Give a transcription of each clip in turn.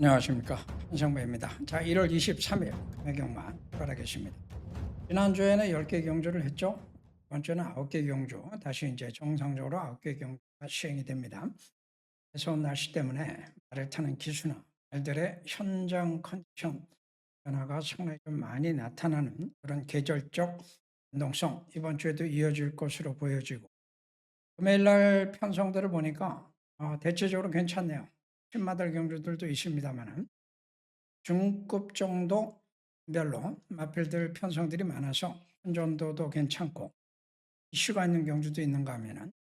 안녕하십니까. 한상배입니다. 자, 1월 23일 금혜경만 살아계십니다. 지난주에는 10개 경주를 했죠. 이번 주는 9개 경주, 다시 이제 정상적으로 9개 경주가 시행이 됩니다. 무서운 날씨 때문에 말을 타는 기수나 말들의 현장 컨디션 변화가 상당히 좀 많이 나타나는 그런 계절적 변동성, 이번 주에도 이어질 것으로 보여지고, 금요일 날 편성들을 보니까 대체적으로 괜찮네요. 신마들 경주들도 있습니다만은 중급 정도별로 마필들 편성들이 많아서 혼전도도 괜찮고, 이슈가 있는 경주도 있는가 하면은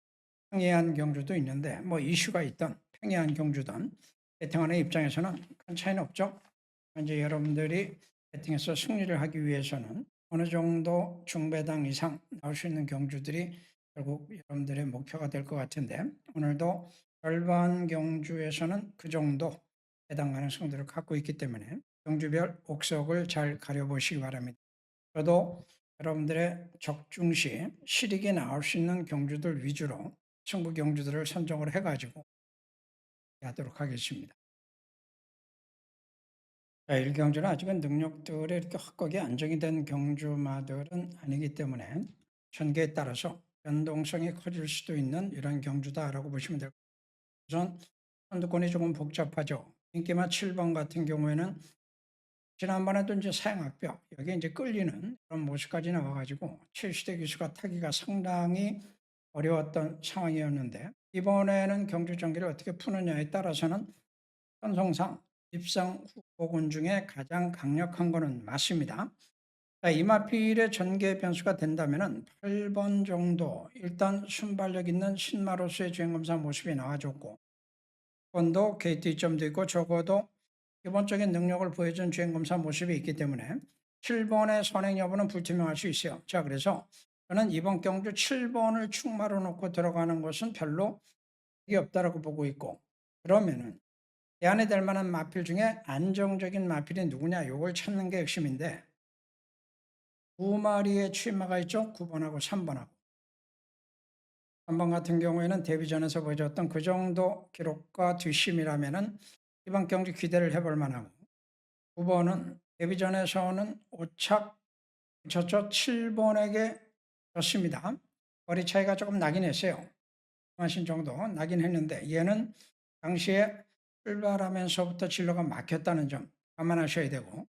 평이한 경주도 있는데, 뭐 이슈가 있던 평이한 경주든 배팅하는 입장에서는 큰 차이는 없죠. 이제 여러분들이 배팅에서 승리를 하기 위해서는 어느 정도 중배당 이상 나올 수 있는 경주들이 결국 여러분들의 목표가 될 것 같은데, 오늘도 절반 경주에서는 그 정도 해당 가능성들을 갖고 있기 때문에 경주별 옥석을 잘 가려보시기 바랍니다. 저도 여러분들의 적중시 실익이 나올 수 있는 경주들 위주로 승부 경주들을 선정을 해가지고 하도록 하겠습니다. 자, 일경주는 아직은 능력들이 이렇게 확고하게 안정이 된 경주마들은 아니기 때문에 전개에 따라서 변동성이 커질 수도 있는 이런 경주다라고 보시면 될 것 같아요. 우선 선두권이 조금 복잡하죠. 인기마 7번 같은 경우에는 지난번에도 이제 사양악벽, 여기에 이제 끌리는 그런 모습까지 나와가지고 7시대 기수가 타기가 상당히 어려웠던 상황이었는데, 이번에는 경주 전기를 어떻게 푸느냐에 따라서는 편성상 입상 후보군 중에 가장 강력한 거는 맞습니다. 자, 이마필의 전개 변수가 된다면은 8번 정도 일단 순발력 있는 신마로서의 주행검사 모습이 나와줬고, 번도 KT점도 있고 적어도 기본적인 능력을 보여준 주행검사 모습이 있기 때문에 7번의 선행 여부는 불투명할 수 있어요. 자, 그래서 저는 이번 경주 7번을 충마로 놓고 들어가는 것은 별로 이게 없다라고 보고 있고, 그러면은 대안이 될 만한 마필 중에 안정적인 마필이 누구냐, 요걸 찾는 게 핵심인데, 두 마리의 취마가 있죠. 9번하고 3번하고. 3번 같은 경우에는 데뷔전에서 보여줬던 그 정도 기록과 뒷심이라면은 이번 경기 기대를 해볼 만하고, 9번은 데뷔전에서는 오착 졌죠. 7번에게 졌습니다. 거리 차이가 조금 나긴 했어요. 마신 정도 나긴 했는데, 얘는 당시에 출발하면서부터 진로가 막혔다는 점 감안하셔야 되고,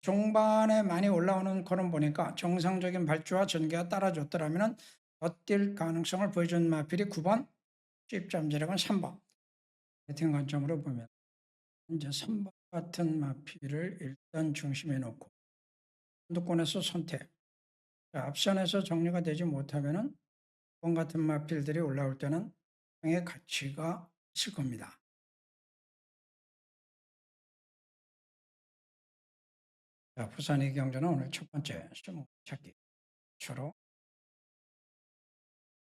중반에 많이 올라오는 거는 보니까 정상적인 발주와 전개가 따라줬더라면 덧뛸 가능성을 보여준 마필이 9번, 수입잠재력은 3번. 배팅 관점으로 보면 이제 3번 같은 마필을 일단 중심에 놓고 선두권에서 선택. 자, 앞선에서 정리가 되지 못하면은 9번 같은 마필들이 올라올 때는 상의 가치가 있을 겁니다. 자, 부산 이경주는 오늘 첫 번째 수목 찾기 초로.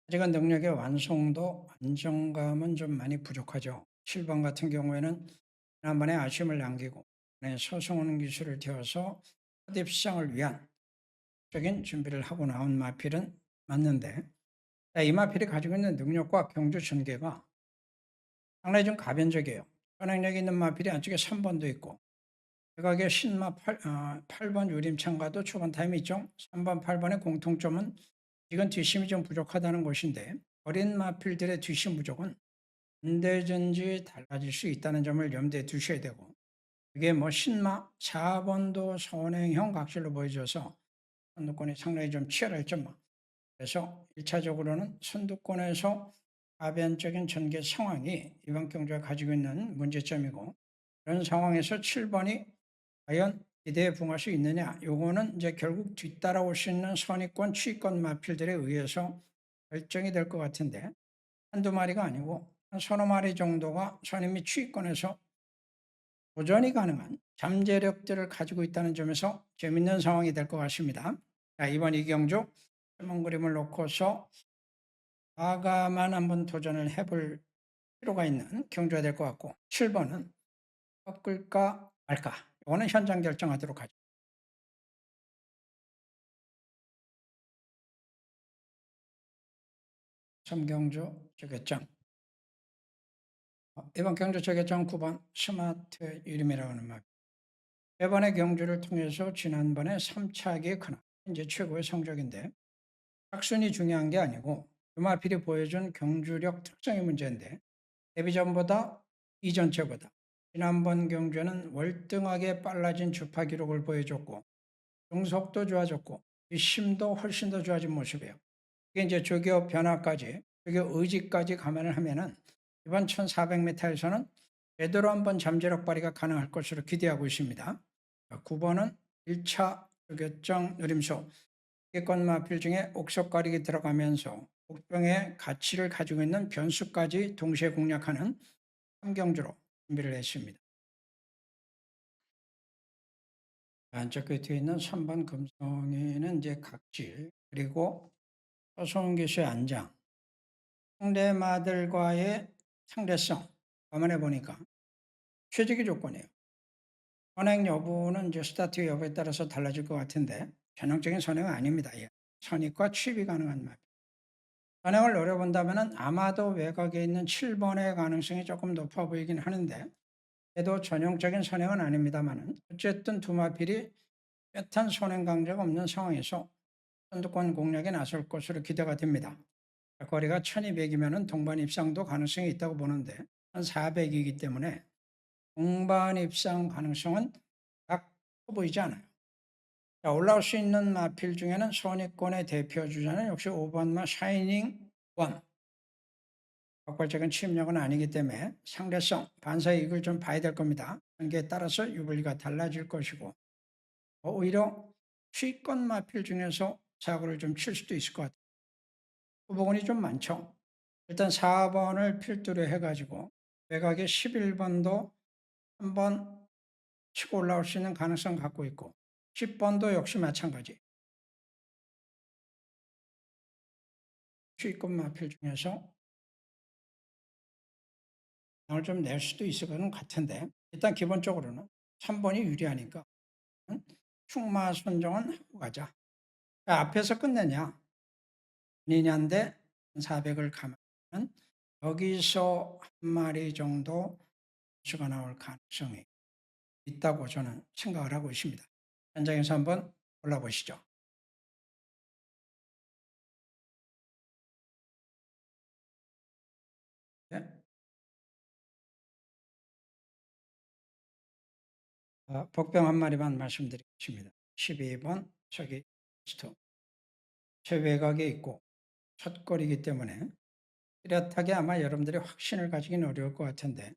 아직은 능력의 완성도, 안정감은 좀 많이 부족하죠. 7번 같은 경우에는 지난번에 아쉬움을 남기고 서성원 기술을 띄워서 첫 입상을 위한 적인 준비를 하고 나온 마필은 맞는데, 이 마필이 가지고 있는 능력과 경주 전개가 상당히 좀 가변적이에요. 현행력 있는 마필이 안쪽에 3번도 있고, 외곽에 신마 8번 유림창과도 초반 타임이 있죠. 3번, 8번의 공통점은 이건 뒷심이 좀 부족하다는 것인데, 어린 마필들의 뒷심 부족은 언제든지 달라질 수 있다는 점을 염두에 두셔야 되고, 그게 뭐 신마 4번도 선행형 각질로 보여져서 선두권이 상당히 좀 치열했죠. 뭐. 그래서 1차적으로는 선두권에서 가변적인 전개 상황이 이번 경주가 가지고 있는 문제점이고, 이런 상황에서 7번이 과연 기대에 부응할 수 있느냐, 요거는 이제 결국 뒤따라올 수 있는 선의권, 추위권 마필들에 의해서 결정이 될 것 같은데, 한두 마리가 아니고 한 서너 마리 정도가 선임 및 추위권에서 도전이 가능한 잠재력들을 가지고 있다는 점에서 재밌는 상황이 될 것 같습니다. 자, 이번 이경주 설문 그림을 놓고서 과감한 한번 도전을 해볼 필요가 있는 경주가 될 것 같고, 7번은 꺾을까 말까, 이거는 현장 결정하도록 하죠. 3경주 주겠죠. 이번 경주초 결정 9번 스마트 유림이라고 하는 말. 이번의 경주를 통해서 지난번에 3차기 크나 이제 최고의 성적인데 학순이 중요한 게 아니고 주마필이 보여준 경주력 특성의 문제인데 데뷔전보다 이전체보다 지난번 경주에는 월등하게 빨라진 주파 기록을 보여줬고 중속도 좋아졌고 뒷심도 훨씬 더 좋아진 모습이에요. 이게 이제 조기업 변화까지 조기업 의지까지 감안을 하면은 이번 1400m에서는 제대로 한번 잠재력 발휘가 가능할 것으로 기대하고 있습니다. 9번은 1차 조교정 누림소 기권 마필 중에 옥석 가리기 들어가면서 복병의 가치를 가지고 있는 변수까지 동시에 공략하는 3경주로 준비를 했습니다. 안쪽 뒤에 있는 3번 금성이는 이제 각질 그리고 서소은 기수의 안장 상대마들과의 상대성 감안해 보니까 최적의 조건이에요. 선행 여부는 이제 스타트 여부에 따라서 달라질 것 같은데 전형적인 선행은 아닙니다. 예. 선입과 취입이 가능한 말. 선행을 노려본다면 아마도 외곽에 있는 7번의 가능성이 조금 높아 보이긴 하는데 그래도 전형적인 선행은 아닙니다만 어쨌든 두 마필이 뼈탄 선행 강자가 없는 상황에서 선두권 공략에 나설 것으로 기대가 됩니다. 거리가 1200이면 동반 입상도 가능성이 있다고 보는데 1400이기 때문에 동반 입상 가능성은 딱 커 보이지 않아요. 자, 올라올 수 있는 마필 중에는 선입권의 대표 주자는 역시 5번마 샤이닝 원. 적발적인 취입력은 아니기 때문에 상대성, 반사의 이익을 좀 봐야 될 겁니다. 단계에 따라서 유불리가 달라질 것이고 오히려 취권 마필 중에서 사고를 좀 칠 수도 있을 것 같아요. 후보군이 좀 많죠. 일단 4번을 필두로 해가지고 외곽에 11번도 한번 치고 올라올 수 있는 가능성 갖고 있고 10번도 역시 마찬가지. 취권 마필 중에서 당을 좀 낼 수도 있을 것은 같은데 일단 기본적으로는 3번이 유리하니까 충마 선정은 하고 가자. 앞에서 끝내냐 아니냐인데 400을 가면 여기서 한 마리 정도 수가 나올 가능성이 있다고 저는 생각을 하고 있습니다. 현장에서 한번 골라보시죠. 네. 복병 한 마리만 말씀드리겠습니다. 12번 저기 스톱 최외곽에 있고 첫 거리이기 때문에 뚜렷하게 아마 여러분들이 확신을 가지긴 어려울 것 같은데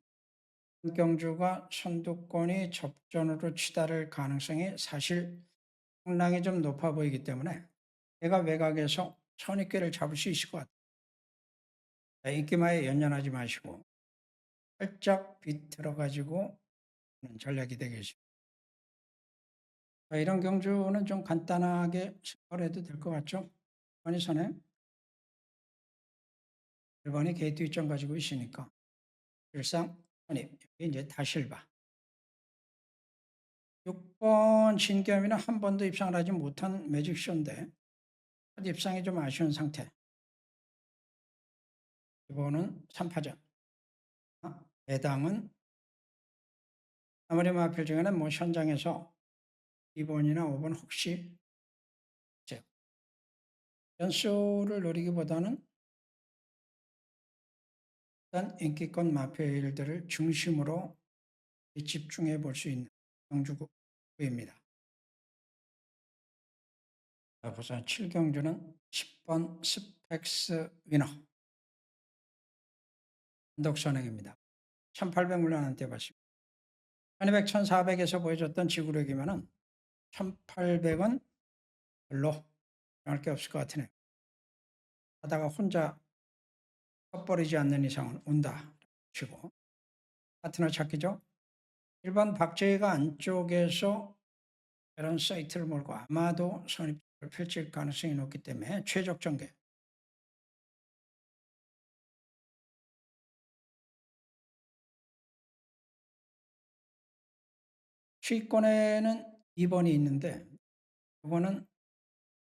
경주가 선두권이 접전으로 치달을 가능성이 사실 상당히 좀 높아 보이기 때문에 내가 외곽에서 선입견을 잡을 수 있을 것 같아요. 인기마에 연연하지 마시고 살짝 비틀어 가지고 전략이 되겠습니다. 이런 경주는 좀 간단하게 생각을 해도 될 것 같죠? 1번이 선행, 1번이 게이트 위점 가지고 있으니까 일상 선입, 여기 이제 다실바 6번 진겸이는 한 번도 입상을 하지 못한 매직쇼인데 첫 입상이 좀 아쉬운 상태. 이번은 3파전. 배당은 아무리 마필 중에는 뭐 현장에서 2번이나 5번 혹시 연수를 노리기보다는 일단 인기권 마필들을 중심으로 집중해 볼 수 있는 경주구입니다. 부산 7경주는 10번 스펙스 위너 단독선행입니다. 1800물량한테 봤습니다. 1200, 1400에서 보여줬던 지구력이면은 1800은 별로 할 게 없을 것 같으네요. 하다가 혼자 헛버리지 않는 이상은 온다 치고 파트너 찾기죠. 1번 박재희가 안쪽에서 이런 사이트를 몰고 아마도 선입을 펼칠 가능성이 높기 때문에 최적 전개. 수익권에는 2번이 있는데 이거는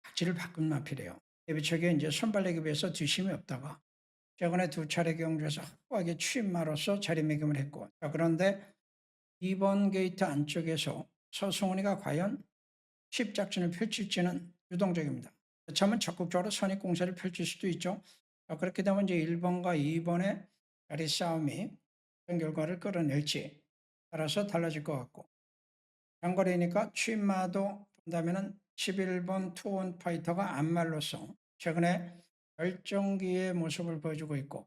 각지를 바꾼 마필이에요. 데뷔 초기에 이제 손발내기 위해서 뒷심이 없다가 최근에 두 차례 경주에서 확고하게 취임마로서 자리매김을 했고, 자, 그런데 2번 게이트 안쪽에서 서승훈이가 과연 칩작전을 펼칠지는 유동적입니다. 여차하면 적극적으로 선입 공세를 펼칠 수도 있죠. 자, 그렇게 되면 이제 1번과 2번의 자리 싸움이 어떤 결과를 끌어낼지 따라서 달라질 것 같고, 장거리니까 취임마도 본다면은 11번 투혼 파이터가 안말로서 최근에 결정기의 모습을 보여주고 있고,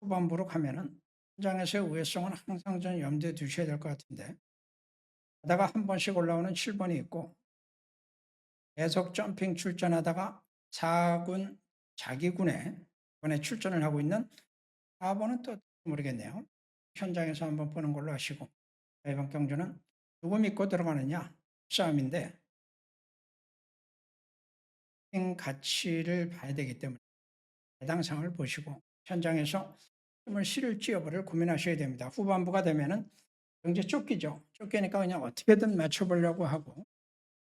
후반부로 가면은 현장에서의 우회성은 항상 좀 염두에 두셔야 될 것 같은데, 하다가 한 번씩 올라오는 7번이 있고, 계속 점핑 출전하다가 4군 자기군에 이번에 출전을 하고 있는 4번은 또 모르겠네요. 현장에서 한번 보는 걸로 하시고, 이번 경주는 누구 믿고 들어가느냐 싸움인데, 가치를 봐야 되기 때문에 해당 상황을 보시고 현장에서 힘을 실을지 여부를 고민하셔야 됩니다. 후반부가 되면은 경제 쫓기죠. 쫓기니까 그냥 어떻게든 맞춰보려고 하고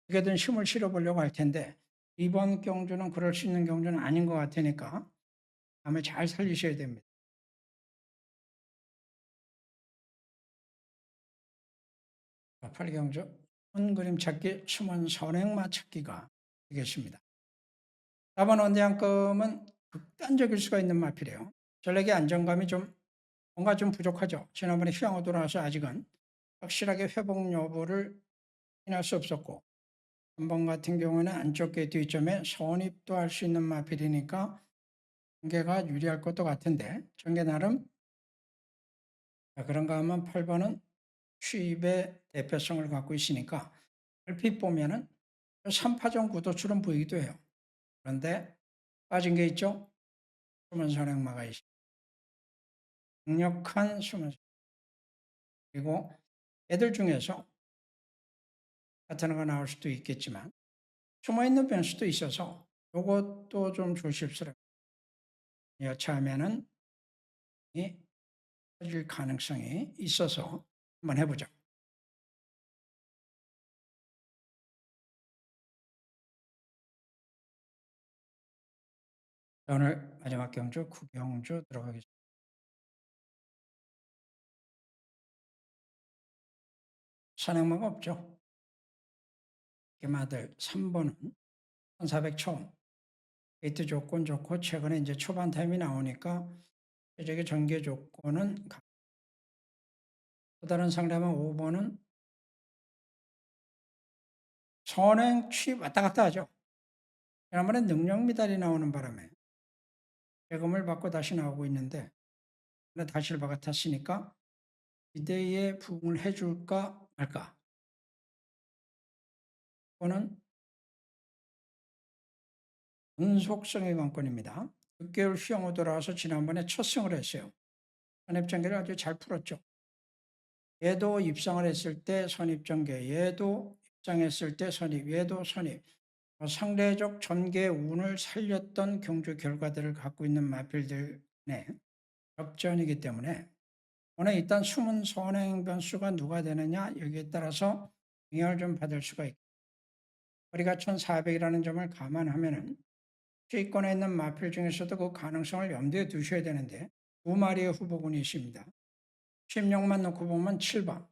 어떻게든 힘을 실어보려고 할 텐데, 이번 경주는 그럴 수 있는 경주는 아닌 것 같으니까 마음을 잘 살리셔야 됩니다. 8경주 큰 그림 찾기, 숨은 선행마 찾기가 되겠습니다. 4번 원대양금은 극단적일 수가 있는 마필이에요. 전략의 안정감이 좀 뭔가 좀 부족하죠. 지난번에 휴양을 돌아와서 아직은 확실하게 회복 여부를 확인할 수 없었고, 한번 같은 경우는 안쪽 게이트 뒷점에 선입도 할 수 있는 마필이니까 전개가 유리할 것도 같은데, 전개 나름 그런가 하면 8번은 취입의 대표성을 갖고 있으니까 얼핏 보면은 3파전 구도처럼 보이기도 해요. 그런데 빠진 게 있죠. 숨은 선행마가 있습니다. 강력한 숨은, 그리고 애들 중에서 파트너가 나올 수도 있겠지만 숨어있는 변수도 있어서 이것도 좀 조심스럽게 여차하면은 터질 가능성이 있어서 한번 해보죠. 오늘 마지막 경주 구경주 들어가겠습니다. 선행마가 없죠. 개마들 3번은 1400 초, 게이트 조건 좋고 최근에 이제 초반 타임이 나오니까 최적의 전개 조건은 또 다른 상대방 5번은 선행 취입 왔다 갔다 하죠. 지난번에 능력 미달이 나오는 바람에 대금을 받고 다시 나오고 있는데, 다시를 박아탔으니까 기대에 부응을 해줄까 말까. 그거는 운속성의 관건입니다. 6개월 휴양 후 돌아와서 지난번에 첫 승을 했어요. 선입전개를 아주 잘 풀었죠. 얘도 입상을 했을 때 선입전개, 얘도 입상했을 때 선입, 얘도 선입. 상대적 전개 운을 살렸던 경주 결과들을 갖고 있는 마필들의 접전이기 때문에 오늘 일단 숨은 선행 변수가 누가 되느냐 여기에 따라서 영향을 좀 받을 수가 있고, 거리가 1400이라는 점을 감안하면은 최위권에 있는 마필 중에서도 그 가능성을 염두에 두셔야 되는데, 두 마리의 후보군이 있습니다. 취임력만 놓고 보면 7번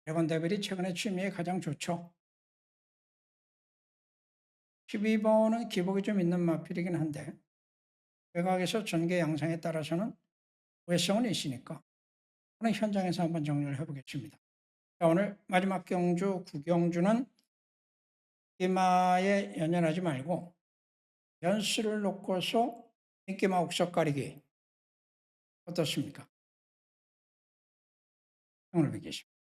드래곤 데빌이 최근에 취임력이 가장 좋죠. 12번은 기복이 좀 있는 마필이긴 한데 외곽에서 전개 양상에 따라서는 우회성은 있으니까 오늘 현장에서 한번 정리를 해보겠습니다. 자, 오늘 마지막 경주 구경주는 인기마에 연연하지 말고 연수를 놓고서 인기마 옥석 가리기 어떻습니까? 오늘 뵙겠습니다.